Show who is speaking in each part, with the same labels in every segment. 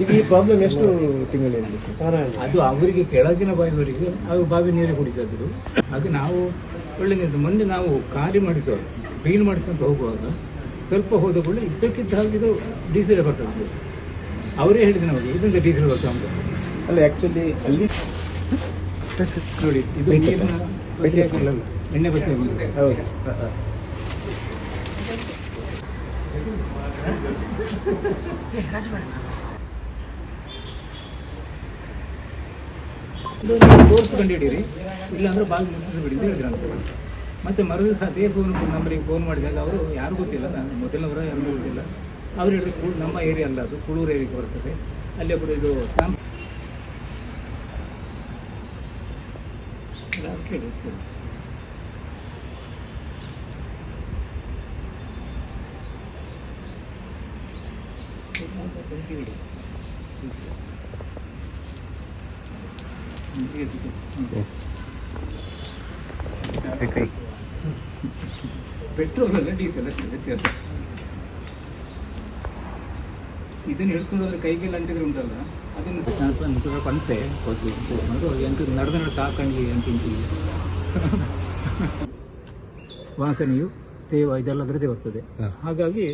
Speaker 1: ಈಗ ಈ ಪ್ರಾಬ್ಲಮ್ ಎಷ್ಟು ತಿಂಗಳಿಂದ ಸರ್?
Speaker 2: ಅದು ಅವರಿಗೆ ಕೆಳಗಿನ ಬಾವಿಯವರಿಗೆ ಅವರು ಬಾವಿ ನೀರೇ ಕುಡಿಸಿದ್ರು. ಅದು ನಾವು ಒಳ್ಳೆ ನೀರು ಮೊನ್ನೆ ನಾವು ಖಾಲಿ ಮಾಡಿಸುವಾಗ ಕ್ಲೀನ್ ಮಾಡಿಸ್ಕೊಂತ ಹೋಗುವಾಗ ಸ್ವಲ್ಪ ಹೋದ ಕೂಡಲೇ ಇದ್ದಕ್ಕಿದ್ದ ಹಾಗೆ ಇದು ಡೀಸೆಲ್ ಬರ್ತದೆ. ಅವರೇ ಹೇಳಿದ್ರು ನಮಗೆ ಇದರಿಂದ ಡೀಸೆಲ್ ಬರ್ತಾ ಉಂಟು.
Speaker 1: ಅಲ್ಲ ಆ್ಯಕ್ಚುಲಿ ಅಲ್ಲಿ
Speaker 2: ನೋಡಿ ಇದು ನೀರಿನ ಬಸಿ ಹಾಕಿಲ್ಲ, ಎಣ್ಣೆ ಬಸಿ ಹಾಕಿಲ್ಲ.
Speaker 1: ಹೌದು.
Speaker 2: ಕೋರ್ಸ್ ಕಂಡುಹಿಡೀರಿ, ಇಲ್ಲಾಂದ್ರೆ ಬಾಗಿ ಮುಚ್ಚಿಸ್ಬಿಡಿ ಅಂತ ಹೇಳಿದ್ರು ಅಂತ. ಮತ್ತು ಮರದ ಸಹ ಅದೇ ನಂಬರಿಗೆ ಫೋನ್ ಮಾಡಿದಾಗ ಅವರು ಯಾರು ಗೊತ್ತಿಲ್ಲ, ನಾನು ಮೊದಲವರ ಯಾರು ಗೊತ್ತಿಲ್ಲ. ಅವ್ರು ಹೇಳಿದ್ರು ನಮ್ಮ ಏರಿಯಾ ಅಲ್ಲ, ಅದು ಕುಳೂರು ಏರಿಯಾಗೆ ಬರ್ತದೆ. ಅಲ್ಲಿ ಕೂಡ ಇದು ಕೇಳಿ ಪೆಟ್ರೋಲ್ ಅಲ್ಲ ಡೀಸೆಲ್ ಅಷ್ಟೇ ವ್ಯತ್ಯಾಸ. ಇದನ್ನು ಹಿಡ್ಕೊಂಡ್ರೆ ಕೈಗೆಲ್ಲ ಅಂಟಿದ್ರೆ ಉಂಟಲ್ಲ, ಅದನ್ನು ಪಂತೆ ಎಂಟು ನಡೆದ ಸಾಕಂಡಿ ಅಂಟಿಂಟಿ ವಾಸನೆಯು ತೇವ ಇದೆಲ್ಲದರದೇ ಬರ್ತದೆ. ಹಾಗಾಗಿ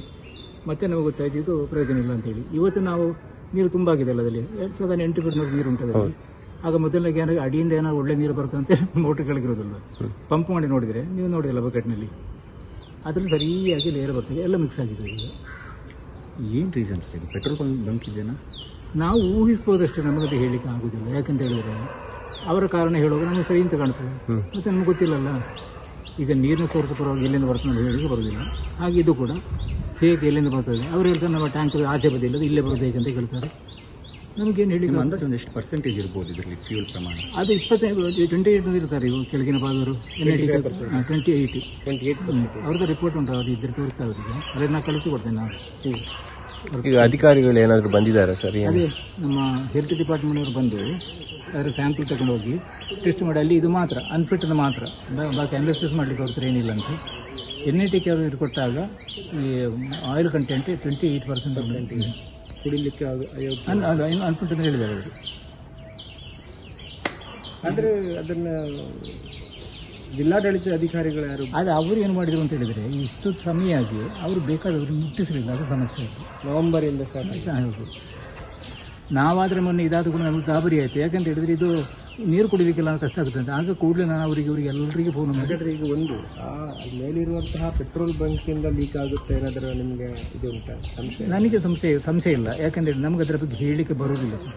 Speaker 2: ಮತ್ತೆ ನಮಗೆ ಗೊತ್ತಾಯ್ತು ಇದು ಪ್ರಯೋಜನ ಇಲ್ಲ ಅಂತೇಳಿ. ಇವತ್ತು ನಾವು ನೀರು ತುಂಬ ಆಗಿದೆ ಅಲ್ಲ, ಅದರಲ್ಲಿ 2800 ಫೀಟ್ ನೀರು ಉಂಟದಲ್ಲಿ. ಆಗ ಮೊದಲನೇ ಏನಾದ್ರು ಅಡಿಯಿಂದ ಏನಾದ್ರು ಒಳ್ಳೆ ನೀರು ಬರುತ್ತೆ ಅಂತ ಮೋಟ್ರ್ ಕೆಳಗಿರೋದಲ್ವ, ಪಂಪ್ ಮಾಡಿ ನೋಡಿದರೆ ನೀವು ನೋಡಿದಲ್ಲ ಬಕೆಟ್ನಲ್ಲಿ, ಅದರಲ್ಲಿ ಸರಿಯಾಗಿ ಲೇಯರ್ ಬರ್ತದೆ, ಎಲ್ಲ ಮಿಕ್ಸ್ ಆಗಿದೆ. ಈಗ
Speaker 3: ಏನು ರೀಸನ್ಸ್ ಇದು? ಪೆಟ್ರೋಲ್ ಬಂಕ್ ಇದೆಯಾ?
Speaker 2: ನಾವು ಊಹಿಸ್ಬೋದಷ್ಟೇ, ನಮಗದು ಹೇಳಲಿಕ್ಕೆ ಆಗೋದಿಲ್ಲ. ಯಾಕಂತ ಹೇಳಿದರೆ ಅವರ ಕಾರಣ ಹೇಳುವಾಗ ನಮಗೆ ಸರಿ ಅಂತ ಕಾಣ್ತದೆ, ಮತ್ತು ನಮ್ಗೆ ಗೊತ್ತಿಲ್ಲಲ್ಲ. ಈಗ ನೀರಿನ ಸೋರ್ಸ್ ಪರವಾಗಿ ಎಲ್ಲಿಂದ ಬರ್ತದೆ ನಾವು ಹೇಳಿಕೆ ಬರೋದಿಲ್ಲ. ಹಾಗೆ ಇದು ಕೂಡ ಹೇಗೆ ಎಲ್ಲಿಂದ ಬರ್ತದೆ ಅವ್ರು ಹೇಳ್ತಾರೆ, ನಮ್ಮ ಟ್ಯಾಂಕ್ ಆಚೆ ಬದಿಲ್ಲ, ಇಲ್ಲೇ ಬರೋದು ಹೇಗೆ ಅಂತ ಕೇಳ್ತಾರೆ. ನಮಗೇನು ಹೇಳಿ
Speaker 3: ಅಂದಾಜು ಒಂದು ಎಷ್ಟು ಪರ್ಸೆಂಟೇಜ್ ಇರ್ಬೋದು ಇದರಲ್ಲಿ ಫ್ಯೂಲ್ ಪ್ರಮಾಣ?
Speaker 2: ಅದು 28 ಇರ್ತಾರೆ ಇವು ಕೆಳಗಿನ ಭಾಗವರು. 28 ಅವ್ರದ್ದು ರಿಪೋರ್ಟ್ ಉಂಟು, ಅದು ಇದ್ರೆ ತೋರಿಸ್ತಾ ಅವರಿಗೆ. ಅದನ್ನು ನಾನು ಕಳಿಸಿಕೊಡ್ತೇನೆ ನಾನು.
Speaker 1: ಈಗ ಅಧಿಕಾರಿಗಳು ಏನಾದರೂ ಬಂದಿದ್ದಾರೆ ಸರ್?
Speaker 2: ಅದೇ ನಮ್ಮ ಹೆಲ್ತ್ ಡಿಪಾರ್ಟ್ಮೆಂಟ್ನವರು ಬಂದು ಅದರ ಸ್ಯಾಂಪಲ್ ತಗೊಂಡು ಹೋಗಿ ಟೆಸ್ಟ್ ಮಾಡಿ, ಅಲ್ಲಿ ಇದು ಮಾತ್ರ ಅನ್ಫಿಟ್ ಮಾತ್ರ, ಬಾಕಿ ಅನಾಲಿಸಿಸ್ ಮಾಡಲಿಕ್ಕೆ ಅವ್ರ ಹತ್ರ ಏನಿಲ್ಲ ಅಂತ. NITK ಅವರು ಇದು ಕೊಟ್ಟಾಗ ಈ ಆಯಿಲ್ ಕಂಟೆಂಟ್ 28%
Speaker 1: ಕುಡಿಲಿಕ್ಕೆ
Speaker 2: ಅನ್ಫಿಟ್ ಅಂತ ಹೇಳಿದ್ದಾರೆ ಅವರು.
Speaker 1: ಆದರೆ ಅದನ್ನು ಜಿಲ್ಲಾಡಳಿತ ಅಧಿಕಾರಿಗಳು ಯಾರು
Speaker 2: ಅದು ಅವರು ಏನು ಮಾಡಿದರು ಅಂತ ಹೇಳಿದರೆ, ಇಷ್ಟು ಸಮಯ ಆಗಿ ಅವರು ಬೇಕಾದವರು ಮುಟ್ಟಿಸಲಿಲ್ಲ, ಅದು ಸಮಸ್ಯೆ ಆಯಿತು.
Speaker 1: ನವೆಂಬರಿಂದ
Speaker 2: ಹೌದು. ನಾವಾದರೆ ಮೊನ್ನೆ ಇದಾದ ಕೂಡ ನಮಗೆ ಗಾಬರಿ ಆಯಿತು. ಯಾಕಂತ ಹೇಳಿದರೆ ಇದು ನೀರು ಕುಡಿಲಿಕ್ಕೆಲ್ಲ ಕಷ್ಟ ಆಗುತ್ತೆ ಅಂತ. ಆಗ ಕೂಡಲೇ ನಾನು ಅವರಿಗೆ ಎಲ್ಲರಿಗೆ ಫೋನ್ ಮಾಡಿ.
Speaker 1: ಹಾಗಾದರೆ ಈಗ ಒಂದು ಮೇಲಿರುವಂತಹ ಪೆಟ್ರೋಲ್ ಬಂಕಿಂದ ಲೀಕ್ ಆಗುತ್ತೆ ಏನಾದರೂ ನಿಮಗೆ ಇದು ಉಂಟಾ ಸಂಶಯ?
Speaker 2: ನನಗೆ ಸಂಶಯ ಇಲ್ಲ. ಯಾಕಂದರೆ ನಮ್ಗೆ ಅದರ ಬಗ್ಗೆ ಹೇಳಲಿಕ್ಕೆ ಬರೋದಿಲ್ಲ ಸರ್.